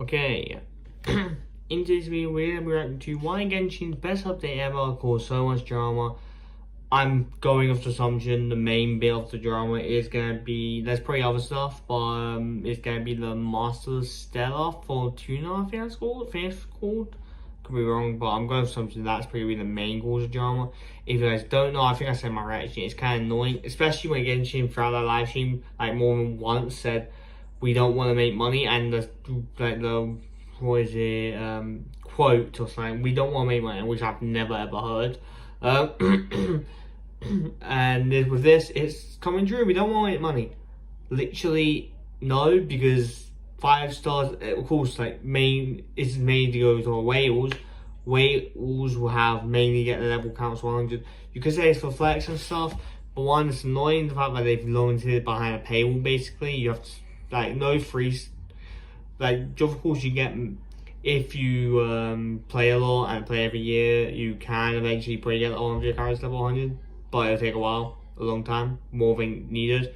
Okay, in today's video we're reacting to why Genshin's best update ever caused so much drama. I'm going off the assumption the main bit of the drama is gonna be, there's probably other stuff, but it's gonna be the Master Stella Fortuna, I think it's called. Could be wrong, but I'm going off the assumption that's probably the main cause of drama. If you guys don't know, I think I said in my reaction, it's kind of annoying, especially when Genshin throughout that live stream, like more than once said, we don't want to make money, and the what is it, quote or something, we don't want to make money, which I've never ever heard. And with this, it's coming true. We don't want to make money. Literally, no, because 5 stars, of course, like it's made to go to whales. Whales will have mainly get the level counts 100. You could say it's for flex and stuff, but one, it's annoying the fact that they've launched it behind a paywall. Basically, you have to, like, no free, like, of course you get, if you play a lot and play every year, you can eventually probably get all of your characters level 100, but it'll take a while, a long time, more than needed.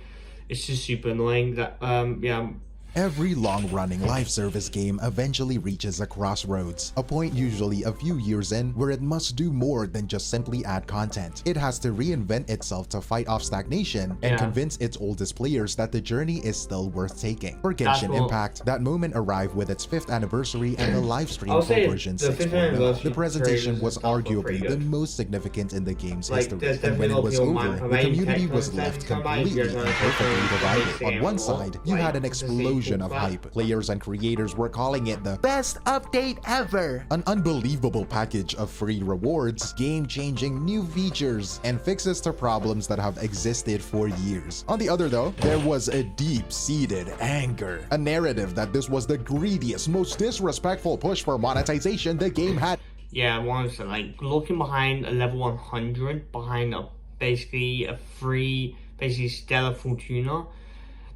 It's just super annoying that yeah. Every long-running live service game eventually reaches a crossroads, a point usually a few years in where it must do more than just simply add content. It has to reinvent itself to fight off stagnation and convince its oldest players that the journey is still worth taking. For Genshin Impact, that moment arrived with its 5th anniversary and the live stream for version 6.0. The presentation was arguably the most significant in the game's history, and when it was over, the community was left completely and perfectly divided. On one side, you had an explosion of hype. Players and creators were calling it the best update ever, an unbelievable package of free rewards, game-changing new features, and fixes to problems that have existed for years. On the other though, there was a deep-seated anger, a narrative that this was the greediest, most disrespectful push for monetization the game had. Yeah, once, like, looking behind a level 100, behind basically a free, basically Stella Fortuna.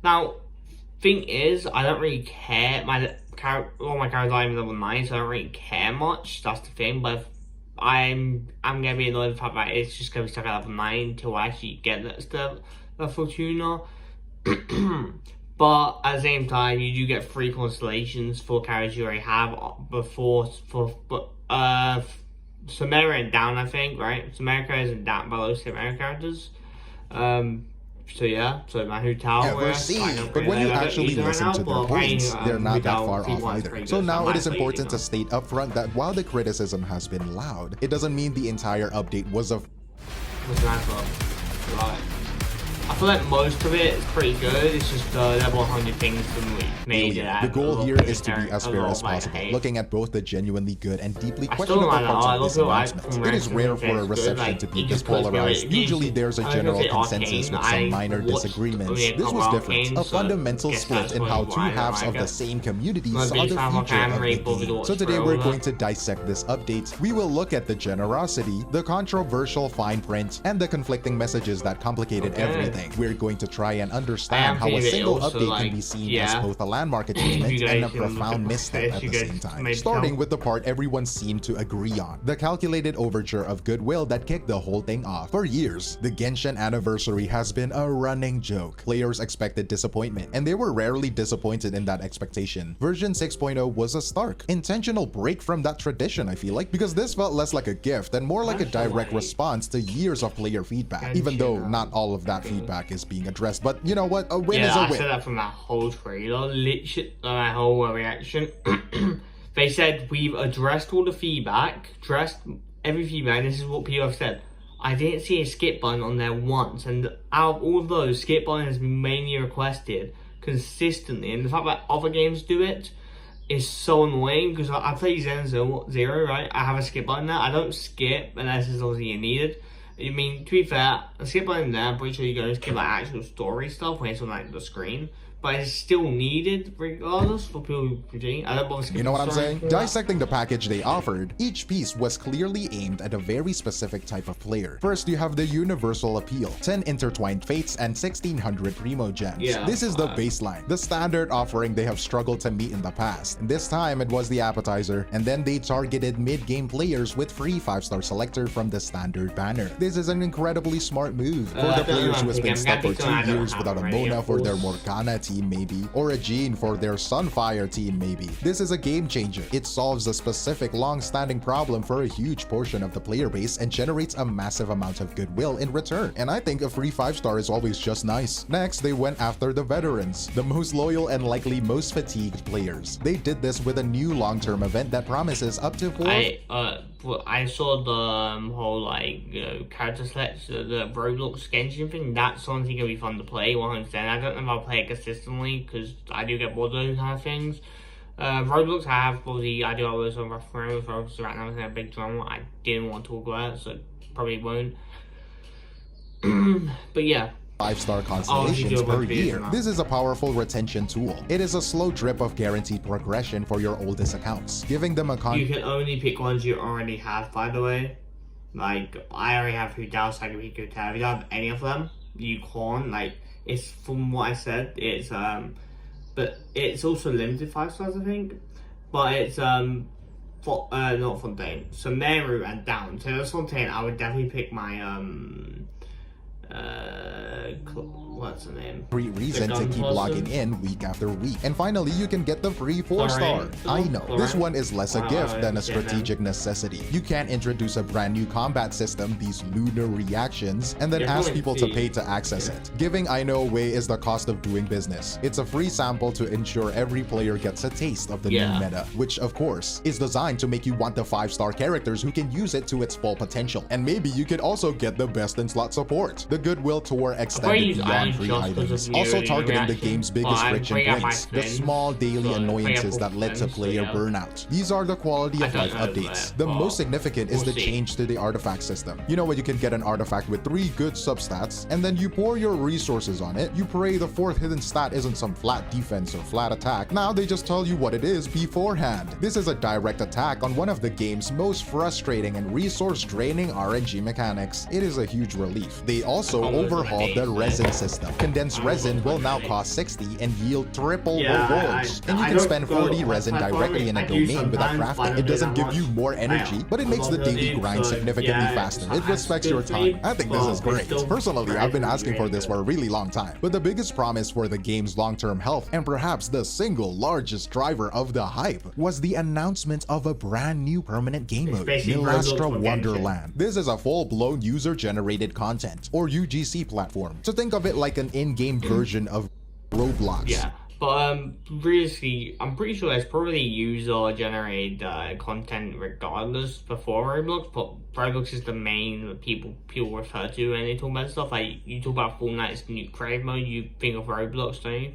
Now, thing is, I don't really care. All my characters are even level 9, so I don't really care much. That's the thing. But I'm gonna be annoyed with the fact that it's just gonna be stuck at level 9 until I actually get the Fortuna. But at the same time, you do get free constellations for characters you already have before. Samara and down, I think, right? Samara isn't down below Samara characters. So yeah, so my hotel. But when you actually listen to their points, they're not that far off either. So now it is important to state upfront that while the criticism has been loud, it doesn't mean the entire update was a I feel like most of it is pretty good. It's just the level 100 things that made it. The goal here is to be as fair as possible, looking at both the genuinely good and deeply questionable parts of this announcement. It is rare for a reception to be this polarized. Usually there's a general consensus with some minor disagreements. This was different. A fundamental split in how two halves of the same community saw the future of the game. So today we're going to dissect this update. We will look at the generosity, the controversial fine print, and the conflicting messages that complicated everything. We're going to try and understand how a single update can be seen as both a landmark achievement and a profound misstep at the same time. Starting with the part everyone seemed to agree on, the calculated overture of goodwill that kicked the whole thing off. For years, the Genshin anniversary has been a running joke. Players expected disappointment, and they were rarely disappointed in that expectation. Version 6.0 was a stark, intentional break from that tradition, I feel like, because this felt less like a gift and more like a direct response to years of player feedback, even though not all of that feedback is being addressed. But you know what? A win is a win. I said that from that whole trailer, literally, my whole reaction. They said, we've addressed all the feedback, addressed every feedback, and this is what people have said. I didn't see a skip button on there once, and out of all of those, skip button has been mainly requested consistently, and the fact that other games do it is so annoying, because I play Zen Zero, right? I have a skip button there. I don't skip unless it's obviously needed. I mean, to be fair, a skip button there, I'm pretty sure you're going to skip like actual story stuff when it's on like the screen. But it's still needed regardless for people who continue. I don't bother skipping. You know what I'm saying? Dissecting the package they offered, each piece was clearly aimed at a very specific type of player. First, you have the universal appeal, 10 intertwined fates and 1600 primo gems. This is the baseline, the standard offering they have struggled to meet in the past. This time, it was the appetizer, and then they targeted mid-game players with free 5-star selector from the standard banner. This is an incredibly smart move for the players who has been stuck for 2 years without a Mona for their Morgana team maybe, or a Jean for their Sunfire team maybe. This is a game changer. It solves a specific long-standing problem for a huge portion of the player base and generates a massive amount of goodwill in return. And I think a free 5-star is always just nice. Next, they went after the veterans, the most loyal and likely most fatigued players. They did this with a new long-term event that promises up to 4. I saw the whole character selection, the Roblox Genshin thing. That's something gonna be fun to play 100%. I don't know if I'll play it consistently because I do get bored of those kind of things. Roblox, I do always on rough around Roblox right now. It's a big drama. I didn't want to talk about it, so probably won't. But yeah. 5-star constellations per year. This is a powerful retention tool. It is a slow drip of guaranteed progression for your oldest accounts, giving them a You can only pick ones you already have, by the way. Like, I already have Hudao, Sagabi, Kuta. If you don't have any of them, you can't. Like, it's from what I said, it's but it's also limited 5 stars, I think. But it's not Fontaine. So Meru and down. So that's Fontaine. I would definitely pick my what's the name? Free reason to keep logging in week after week. And finally, you can get the free 4-star. I know, this one is less a gift than a strategic necessity. You can't introduce a brand new combat system, these lunar reactions, and then ask people to pay to access it. Giving I know away is the cost of doing business. It's a free sample to ensure every player gets a taste of the new meta, which of course is designed to make you want the 5-star characters who can use it to its full potential. And maybe you could also get the best in slot support. The Goodwill Tour extended beyond free items, also targeting the game's biggest friction points, the small daily annoyances that led to player burnout. These are the quality of life updates. The most significant is the change to the artifact system. You know what, you can get an artifact with 3 good substats, and then you pour your resources on it. You pray the 4th hidden stat isn't some flat defense or flat attack. Now they just tell you what it is beforehand. This is a direct attack on one of the game's most frustrating and resource draining RNG mechanics. It is a huge relief. They also overhauled the resin system. Condensed resin will now cost 60 and yield triple rewards. And you can spend 40 resin directly in a domain without crafting. It doesn't give you more energy, but it makes the daily grind significantly faster. It respects your time. I think this is great. Personally, I've been asking for this for a really long time. But the biggest promise for the game's long-term health, and perhaps the single largest driver of the hype, was the announcement of a brand new permanent game mode, Milastra Wonderland. This is a full-blown user-generated content, or UGC platform. So think of it like an in-game version of Roblox. Yeah, but really, I'm pretty sure there's probably user-generated content regardless before Roblox, but Roblox is the main people refer to when they talk about stuff. Like, you talk about Fortnite's new creative mode, you think of Roblox, don't you?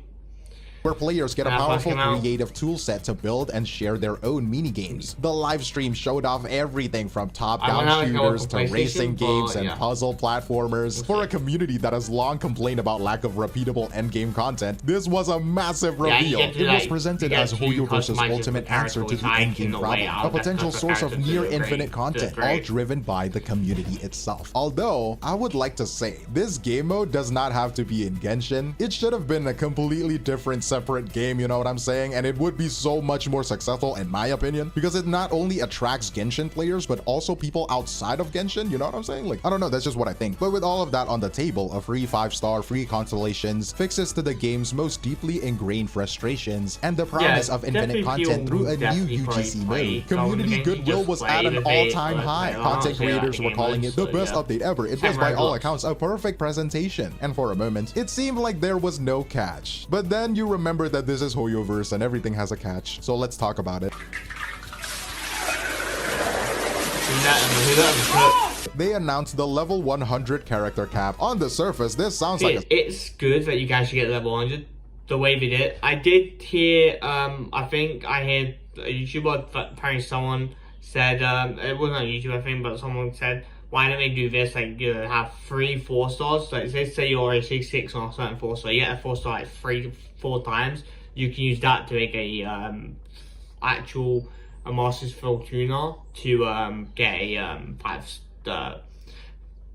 Where players get a powerful creative toolset to build and share their own mini-games. The live stream showed off everything from top-down shooters to racing games and puzzle platformers. For a community that has long complained about lack of repeatable endgame content, this was a massive reveal. It was presented as HoYoverse's ultimate answer to the endgame problem, a potential source of near-infinite content, all driven by the community itself. Although, I would like to say, this game mode does not have to be in Genshin. It should have been a completely different separate game, you know what I'm saying? And it would be so much more successful in my opinion, because it not only attracts Genshin players, but also people outside of Genshin, you know what I'm saying? Like, I don't know, that's just what I think. But with all of that on the table, a free 5-star, free constellations, fixes to the game's most deeply ingrained frustrations, and the promise of infinite content through a new UGC mode. Community goodwill was at an all-time high. Content creators were calling it the best update ever. It was by all accounts a perfect presentation. And for a moment, it seemed like there was no catch. But then you remember that this is HoYoverse and everything has a catch. So let's talk about it. They announced the level 100 character cap. On the surface, this sounds like it's good that you guys should get level 100 the way we did. I did hear, I think I heard a YouTuber, apparently someone said, it wasn't a YouTuber, I think, but someone said, why don't they do this, like, you know, have 3 4-stars? Like, let's say you're already 6 on a certain 4-star, you get a 4-star like 3-4 times, you can use that to make a actual Master's Fortuna to get a 5-star,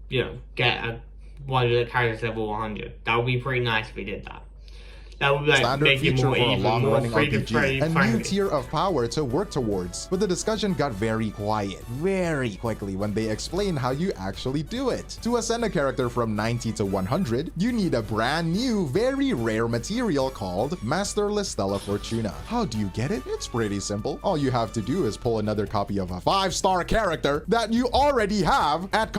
you know, get one of the characters level 100. That would be pretty nice if we did that. that would like standard make it feature more for a even, long-running more RPG, a new tier of power to work towards. But the discussion got very quiet very quickly when they explained how you actually do it. To ascend a character from 90 to 100, you need a brand new, very rare material called Masterless Stella Fortuna. How do you get it? It's pretty simple. All you have to do is pull another copy of a 5-star character that you already have at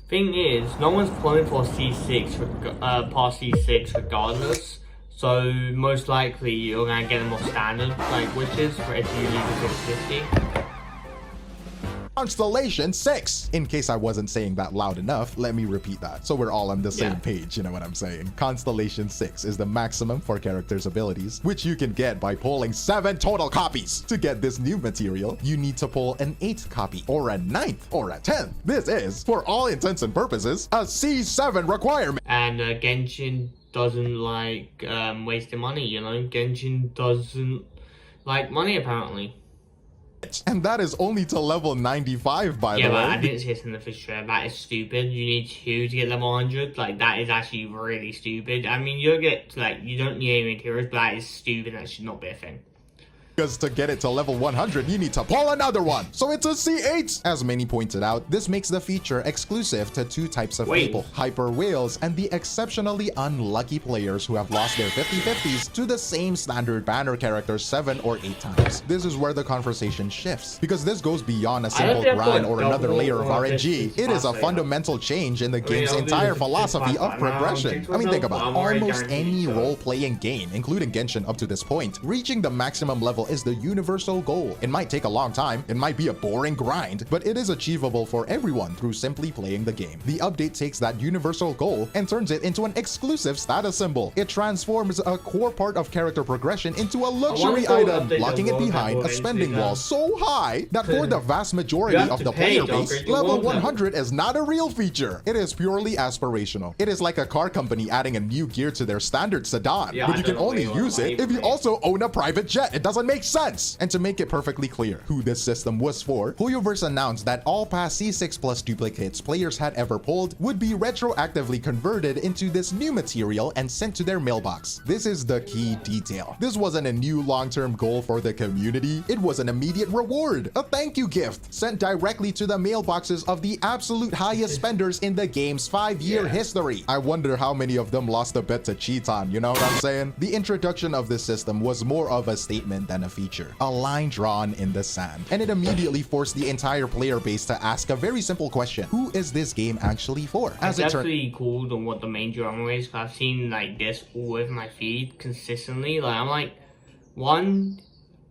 Thing is, no one's pulling for C6 past C6 regardless, so most likely you're gonna get a more standard like witches for if you leave the 650. Constellation 6. In case I wasn't saying that loud enough, let me repeat that so we're all on the same page, you know what I'm saying. Constellation 6 is the maximum for characters' abilities, which you can get by pulling 7 total copies. To get this new material, you need to pull an 8th copy, or a 9th, or a 10th. This is, for all intents and purposes, a C7 requirement. And Genshin doesn't like wasting money, you know? Genshin doesn't like money apparently. And that is only to level 95, by the way. Yeah, but I didn't see this in the official trailer. That is stupid. You need 2 to get level 100. Like, that is actually really stupid. I mean, you'll get, like, you don't need any materials, but that is stupid. That should not be a thing. Because to get it to level 100, you need to pull another one. So it's a C8. As many pointed out, this makes the feature exclusive to 2 types of people, hyper whales and the exceptionally unlucky players who have lost their 50/50s to the same standard banner character 7 or 8 times. This is where the conversation shifts, because this goes beyond a simple grind or another layer of RNG. It is a fundamental change in the game's entire philosophy of progression. I mean, think about it. Almost any role-playing game, including Genshin up to this point, reaching the maximum level is the universal goal. It might take a long time, it might be a boring grind, but it is achievable for everyone through simply playing the game. The update takes that universal goal and turns it into an exclusive status symbol. It transforms a core part of character progression into a luxury item, locking it behind a spending wall so high that for the vast majority of the player base, level 100 is not a real feature. It is purely aspirational. It is like a car company adding a new gear to their standard sedan, but you can only use it if you also own a private jet. It doesn't make sense. And to make it perfectly clear who this system was for, Hoyoverse announced that all past C6 plus duplicates players had ever pulled would be retroactively converted into this new material and sent to their mailbox. This is the key detail. This wasn't a new long-term goal for the community. It was an immediate reward, a thank you gift sent directly to the mailboxes of the absolute highest spenders in the game's 5-year history. I wonder how many of them lost a bet to Cheaton, you know what I'm saying? The introduction of this system was more of a statement than a feature. A line drawn in the sand, and it immediately forced the entire player base to ask a very simple question: who is this game actually for? As it's actually cool on what the main drama is, because I've seen like this all over my feed consistently. Like, I'm like, one,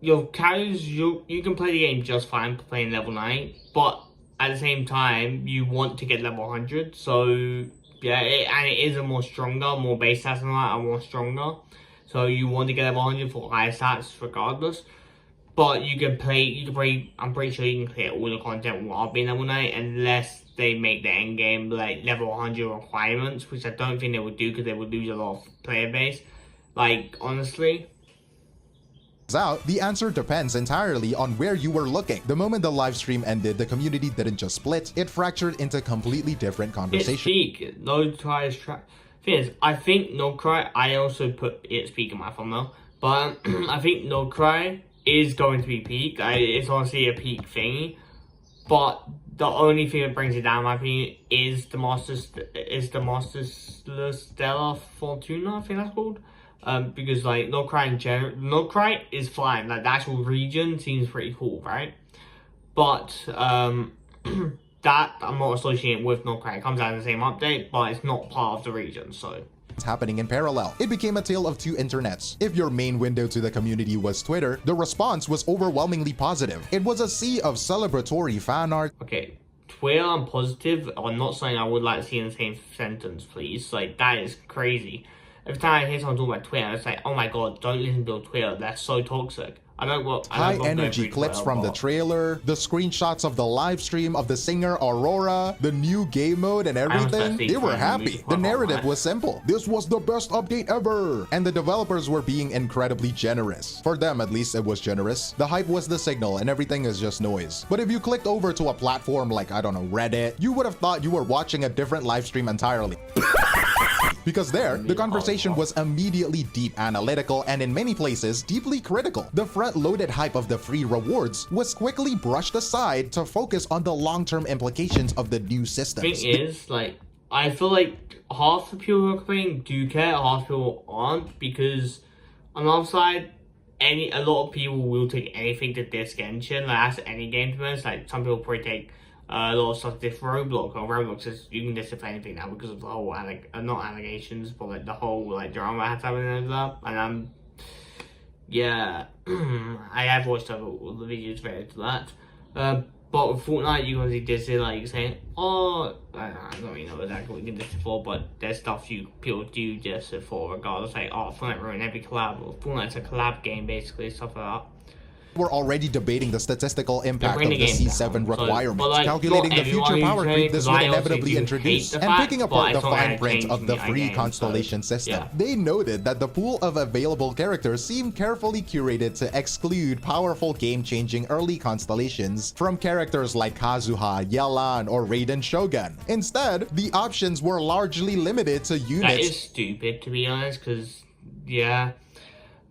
your characters, you can play the game just fine playing level 9, but at the same time you want to get level 100, so yeah, and it is a more stronger, more base stats and that are more stronger, so you want to get level 100 for higher stats regardless. But you can play, I'm pretty sure you can clear all the content while being level 9, unless they make the end game like level 100 requirements, which I don't think they would do because they would lose a lot of player base. Like, honestly. Out, the answer depends entirely on where you were looking. The moment the live stream ended, the community didn't just split, it fractured into completely different conversations. It's peak. No try is thing is, I think No Cry, I also put It's Peak in my thumbnail, but I think No Cry is going to be peak. It's honestly a peak thingy, but the only thing that brings it down, in my opinion, is the Masterless Stella Fortuna, I think that's called. Because like No Cry in general, No Cry is fine. Like the actual region seems pretty cool, right? But that I'm not associating with No Cry. It comes out in the same update, but it's not part of the region, so. Happening in parallel. It became a tale of 2 internets. If your main window to the community was Twitter, the response was overwhelmingly positive. It was a sea of celebratory fan art. Okay, Twitter and positive are not something I would like to see in the same sentence, please. Like, that is crazy. Every time I hear someone talk about Twitter, it's like, oh my god, don't listen to Twitter. That's so toxic. High energy clips from the trailer, the screenshots of the live stream of the singer Aurora, the new game mode and everything. They were happy. The narrative was simple. This was the best update ever. And the developers were being incredibly generous. For them, at least, it was generous. The hype was the signal and everything is just noise. But if you clicked over to a platform like, I don't know, Reddit, you would have thought you were watching a different live stream entirely. Because there, the conversation was immediately deep analytical and in many places deeply critical. The front-loaded hype of the free rewards was quickly brushed aside to focus on the long-term implications of the new systems. Thing is, like, I feel like half the people who are complaining do care, half the people aren't, because on the other side, a lot of people will take anything to this Genshin, like that's any game to be honest. Like some people probably take a lot of stuff to this Roblox, or Roblox is you can disavow anything now because of the whole not allegations, but like the whole like drama that's happening over there. And yeah, I have watched other videos related to that. But with Fortnite, you can see Disney like saying, oh, I don't really know exactly what you did this for, but there's stuff people do just for regardless. Like, oh, Fortnite ruined every collab. Well, Fortnite's a collab game, basically, stuff like that. We're already debating the statistical impact of the C7 requirements, calculating the future power creep this would inevitably introduce, and picking apart the fine print of the free constellation system. Yeah. They noted that the pool of available characters seemed carefully curated to exclude powerful game-changing early constellations from characters like Kazuha, Yelan, or Raiden Shogun. Instead, the options were largely limited to units. That is stupid, to be honest, because, yeah.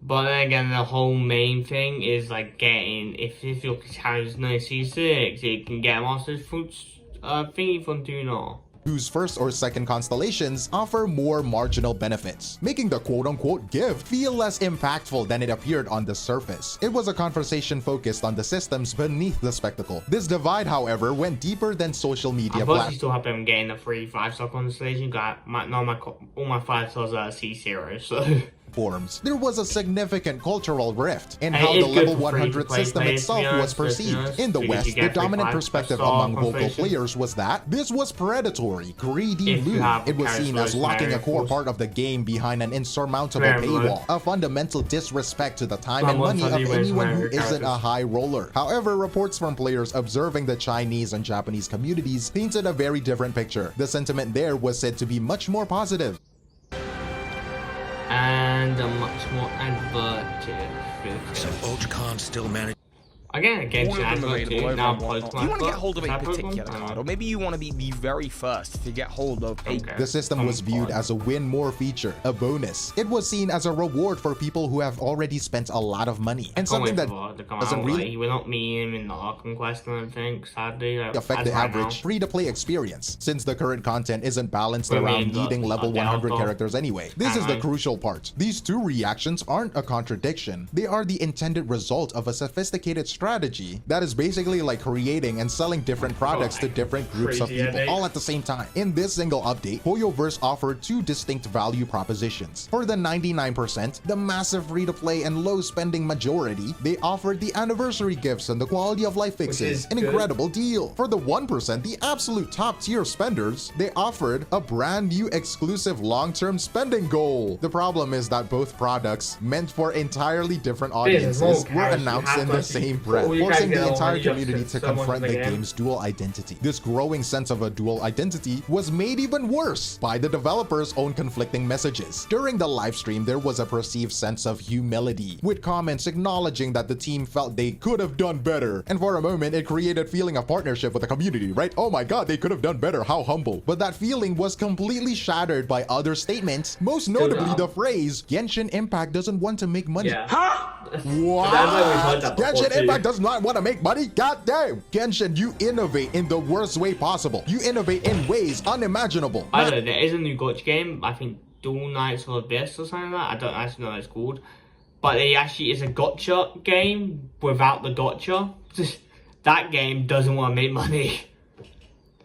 But then again, the whole main thing is like getting, if your character's no C6, you can get Master's Fruits thingy from Duna. Whose first or second constellations offer more marginal benefits, making the quote-unquote gift feel less impactful than it appeared on the surface. It was a conversation focused on the systems beneath the spectacle. This divide, however, went deeper than social media platforms. I'm still happy I'm getting a free 5-star constellation. Got all my 5 stars are C0, so... There was a significant cultural rift in how the level 100 system itself was perceived. In the West, the dominant perspective among vocal players was that this was predatory, greedy loot. It was seen as locking a core part of the game behind an insurmountable paywall, a fundamental disrespect to the time and money of anyone who isn't a high roller. However, reports from players observing the Chinese and Japanese communities painted a very different picture. The sentiment there was said to be much more positive. And a much more advertive. So Ultra still manage. Again, Genshin advert too. Now If you want to get hold of a particular card, or maybe you want to be the very first to get hold of a... The system was viewed as a win more feature, a bonus. It was seen as a reward for people who have already spent a lot of money, and something that doesn't really... We're not meeting him in the Arkham Quest, I don't think, sadly. Affect the average free-to-play experience, since the current content isn't balanced around leading level 100 characters anyway. This is the crucial part. These two reactions aren't a contradiction. They are the intended result of a sophisticated strategy that is basically like creating and selling different products to different groups of people all at the same time. In this single update, Hoyoverse offered two distinct value propositions. For the 99%, the massive free-to-play and low-spending majority, they offered the anniversary gifts and the quality of life fixes, an incredible deal. For the 1%, the absolute top-tier spenders, they offered a brand new exclusive long-term spending goal. The problem is that both products, meant for entirely different audiences, were announced in the same breath, forcing the entire community to confront the game's dual identity. This growing sense of a dual identity was made even worse by the developers' own conflicting messages. During the livestream, there was a perceived sense of humility, with comments acknowledging that the team felt they could have done better. And for a moment, it created a feeling of partnership with the community, right? Oh my god, they could have done better, how humble. But that feeling was completely shattered by other statements, most notably the phrase, Genshin Impact doesn't want to make money. Yeah. Huh? What? Genshin Impact does not want to make money? God damn! Genshin, you innovate in the worst way possible. You innovate in ways unimaginable. I don't know, there is a new gacha game, I think Dual Knights of Abyss or something like that. I don't actually know what it's called. But it actually is a gacha game without the gacha. That game doesn't want to make money.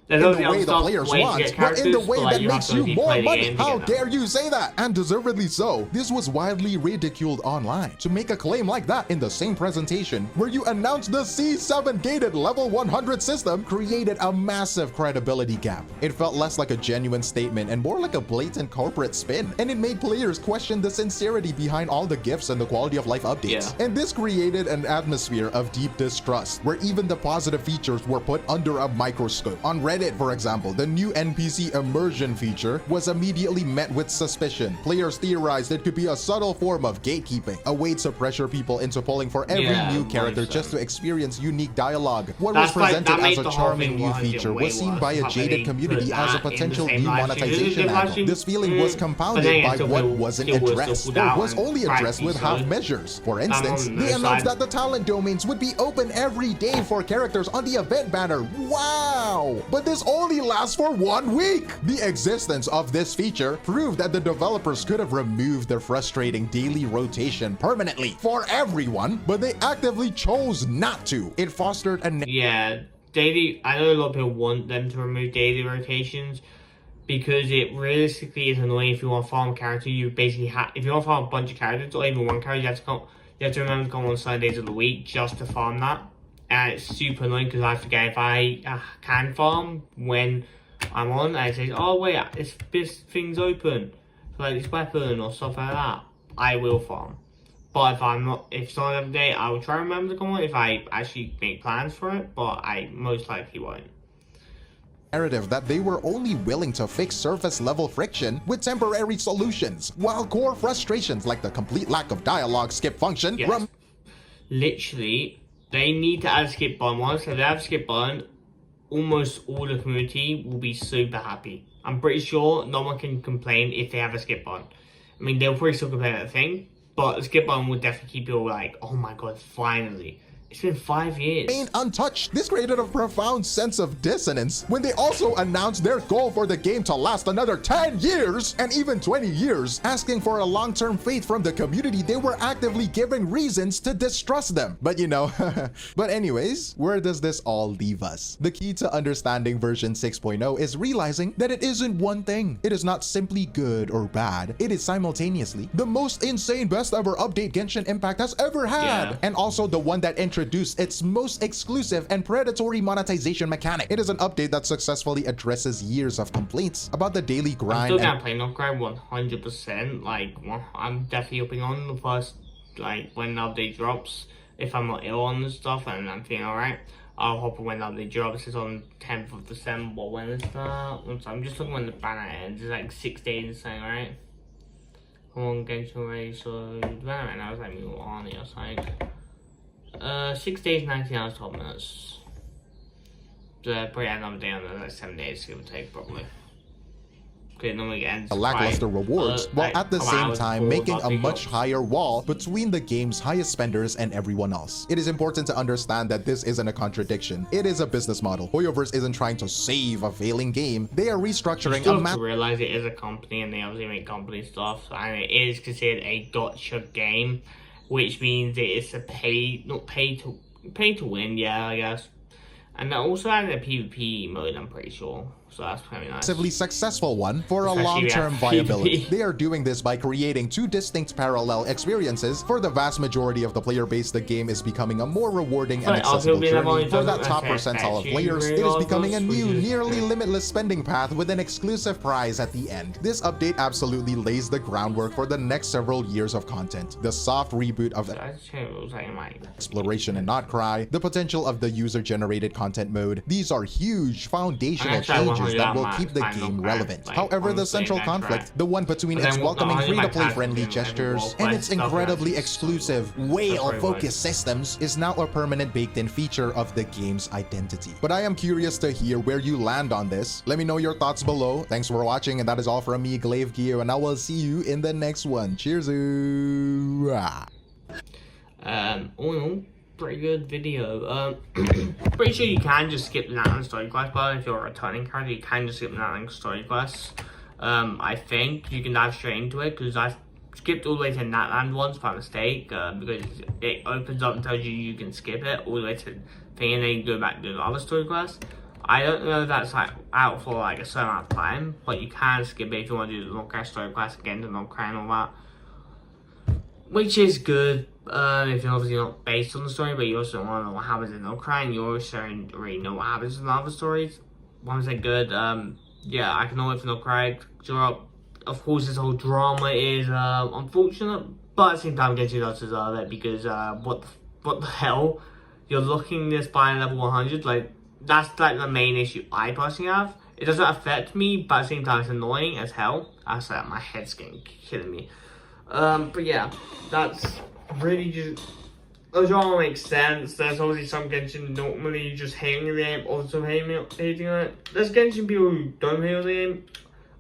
In the way the players want, but in the way that makes you more money. How dare you say that? And deservedly so. This was widely ridiculed online. To make a claim like that in the same presentation where you announced the C7 gated level 100 system created a massive credibility gap. It felt less like a genuine statement and more like a blatant corporate spin. And it made players question the sincerity behind all the gifts and the quality of life updates. And this created an atmosphere of deep distrust where even the positive features were put under a microscope. On Reddit, Reddit, for example, the new NPC immersion feature was immediately met with suspicion. Players theorized it could be a subtle form of gatekeeping, a way to pressure people into pulling for every new character just to experience unique dialogue. What was presented as a charming new feature was seen by a jaded community as a potential new monetization angle. This feeling was compounded by what wasn't addressed, or was only addressed with half measures. For instance, they announced that the talent domains would be open every day for characters on the event banner. Wow! But this only lasts for 1 week! The existence of this feature proved that the developers could have removed the frustrating daily rotation permanently for everyone, but they actively chose not to. It fostered a daily. I know a lot of people want them to remove daily rotations because it realistically is annoying. If you want to farm a character, you basically have. If you want to farm a bunch of characters or even one character, you have to remember to come on certain days of the week just to farm that, and it's super annoying because I forget if I can farm when I'm on, and it says, "Oh wait, this thing's open, like this weapon or stuff like that." I will farm. But if I'm not, if it's not another day, I will try and remember to come on if I actually make plans for it, but I most likely won't. Narrative that they were only willing to fix surface level friction with temporary solutions, while core frustrations like the complete lack of dialogue skip function. Literally, they need to add a skip button. Once they have a skip button, almost all the community will be super happy. I'm pretty sure no one can complain if they have a skip button. I mean, they'll probably still complain at the thing, but the skip button would definitely keep people like, oh my god, finally. It's been 5 years. Remain untouched. This created a profound sense of dissonance when they also announced their goal for the game to last another 10 years and even 20 years, asking for a long-term faith from the community. They were actively giving reasons to distrust them. But you know, but anyways, where does this all leave us? The key to understanding version 6.0 is realizing that it isn't one thing. It is not simply good or bad. It is simultaneously the most insane best ever update Genshin Impact has ever had, and also the one that introduced its most exclusive and predatory monetization mechanic. It is an update that successfully addresses years of complaints about the daily grind. I'm still gonna play no grind 100%. Like, I'm definitely upping on the first, like, when the update drops. If I'm not ill on the stuff and I'm feeling alright, I'll hop on when the update drops. It's on 10th of December. When is that? I'm just looking when the banner ends. It's like 6 days or something, right? Come on, Genshin ready. So the banner right now is like on the other side. 6 days, 19 hours, 12 minutes. So probably another day on the next 7 days, give or take, probably. Okay, normally ends lackluster rewards, while at the same time making a much higher wall between the game's highest spenders and everyone else. It is important to understand that this isn't a contradiction. It is a business model. Hoyoverse isn't trying to save a failing game. They are restructuring a to realize it is a company and they obviously make company stuff, and it is considered a gotcha game, which means it is a pay to win, yeah, I guess. And they also added a PvP mode, I'm pretty sure. So that's pretty nice. Massively successful one for a long-term viability. They are doing this by creating 2 distinct parallel experiences. For the vast majority of the player base, the game is becoming a more rewarding and accessible journey. For that top percentile of players, it is becoming a new, nearly limitless spending path with an exclusive prize at the end. This update absolutely lays the groundwork for the next several years of content. The soft reboot of exploration and not cry, the potential of the user-generated content mode. These are huge foundational changes that will keep the game relevant. However, the central conflict, the one between its welcoming free-to-play friendly gestures and its incredibly exclusive whale-focused systems, is now a permanent baked-in feature of the game's identity. But I am curious to hear where you land on this. Let me know your thoughts below. Thanks for watching, and that is all from me, Glaive Geo, and I will see you in the next one. Cheers! Pretty good video. Pretty sure you can just skip the Natlan story quest, but if you're a returning character, you can just skip the Natlan story quest. I think you can dive straight into it, because I skipped all the way to Natlan once by mistake, because it opens up and tells you can skip it all the way to the thing, and then you go back to the other story quest. I don't know if that's like out for like a certain amount of time, but you can skip it if you want to do the North story quest again, the North and all that, which is good. If you're obviously not based on the story, but you also don't want to know what happens in Ukraine, and you also already know what happens in the other stories. One say good. Yeah, I can wait for Ukraine to drop. Of course, this whole drama is unfortunate, but at the same time, Genshin does deserve it, because what the hell? You're looking this by level 100, like that's like the main issue I personally have. It doesn't affect me, but at the same time it's annoying as hell. I say my head's killing me. But yeah, that's really just, those all make sense. There's obviously some Genshin normally just hating the game, also hating on it. There's Genshin people who don't hate on the game.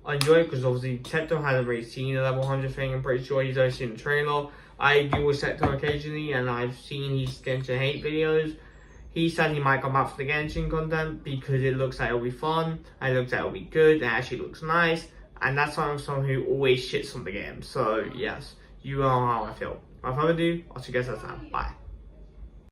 I enjoy it because obviously Tecto hasn't really seen the level 100 thing. I'm pretty sure he's only seen the trailer. I deal with Tecto occasionally, and I've seen his Genshin hate videos. He said he might come back for the Genshin content because it looks like it'll be fun, and it looks like it'll be good, and it actually looks nice. And that's why I'm someone who always shits on the game. So yes, you know how I feel. Without further ado, I'll see you guys next time. Bye.